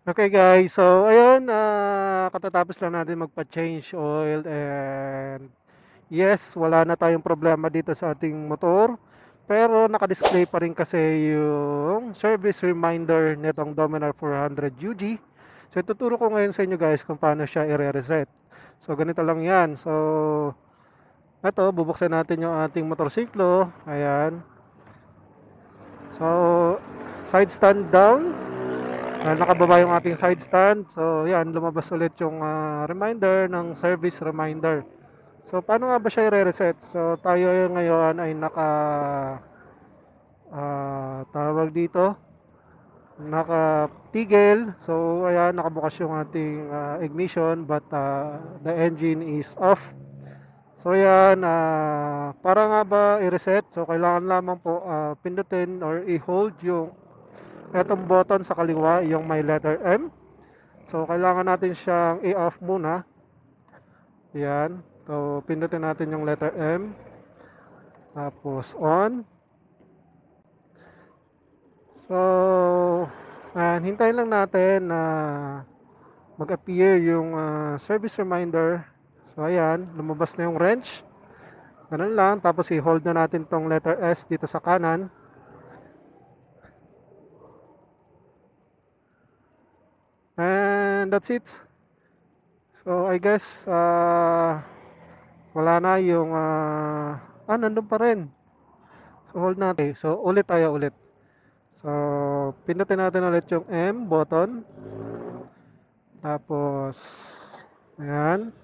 Okay guys, so ayun, katatapos lang natin magpa-change oil and yes, wala na tayong problema dito sa ating motor. Pero naka-display pa rin kasi yung service reminder nitong Dominar 400 UG. So ituturo ko ngayon sa inyo guys kung paano siya i-reset. So ganito lang yan. So ito, bubuksan natin yung ating motorsiklo. Ayan. So side stand down. Nakababa yung ating side stand. So, yan, lumabas ulit yung reminder ng service reminder. So, paano nga ba siya i-reset? So, tayo ngayon ay tawag dito, nakatigil. So, ayan, nakabukas yung ating ignition but the engine is off. So, ayan, para nga ba i-reset? So, kailangan lamang po pindutin or i-hold yung etong button sa kaliwa, yung may letter M. So, kailangan natin siyang i-off muna. Yan. So, pindutin natin yung letter M. Tapos, on. So, hintayin lang natin na mag-appear yung service reminder. So, ayan. Lumabas na yung wrench. Ganun lang. Tapos, i-hold na natin tong letter S dito sa kanan. And that's it. So, I guess, wala na yung, nandun pa rin. So, hold natin. So, ulit tayo ulit. So, pindutin natin ulit yung M button. Tapos, ayan.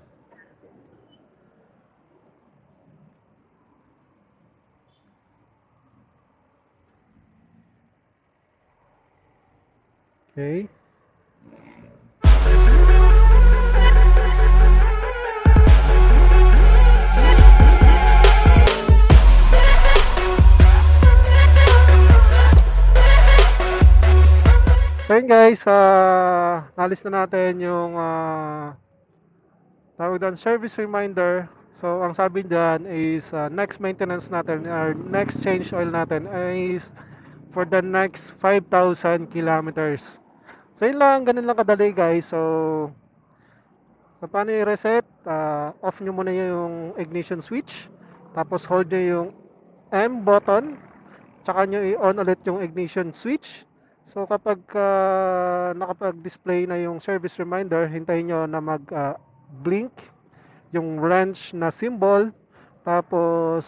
Okay. So, yun guys, nalis na natin yung tawag doon, service reminder. So, ang sabi dyan is next maintenance natin or next change oil natin is for the next 5,000 kilometers. So, yun lang, ganun lang kadali guys. So paano i-reset? Off nyo muna yung ignition switch. Tapos hold nyo yung M button. Tsaka nyo i-on ulit yung ignition switch. So kapag nakapag-display na yung service reminder, hintayin nyo na mag-blink yung wrench na symbol. Tapos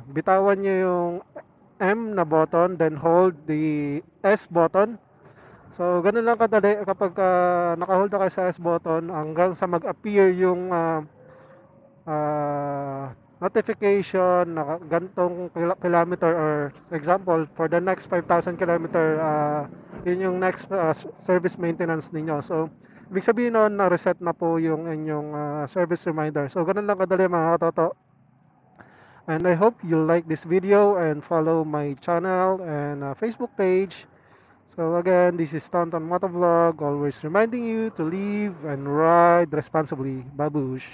bitawan nyo yung M na button, then hold the S button. So, ganun lang kadali kapag naka-hold na kayo sa S button hanggang sa mag-appear yung notification na gantong kilometer or example, for the next 5,000 kilometer, yun yung next service maintenance ninyo. So, ibig sabihin nun, na-reset na po yung inyong service reminder. So, ganun lang kadali mga katoto. And I hope you like this video and follow my channel and Facebook page. So again, this is Tonton Motovlog, always reminding you to live and ride responsibly. Babush!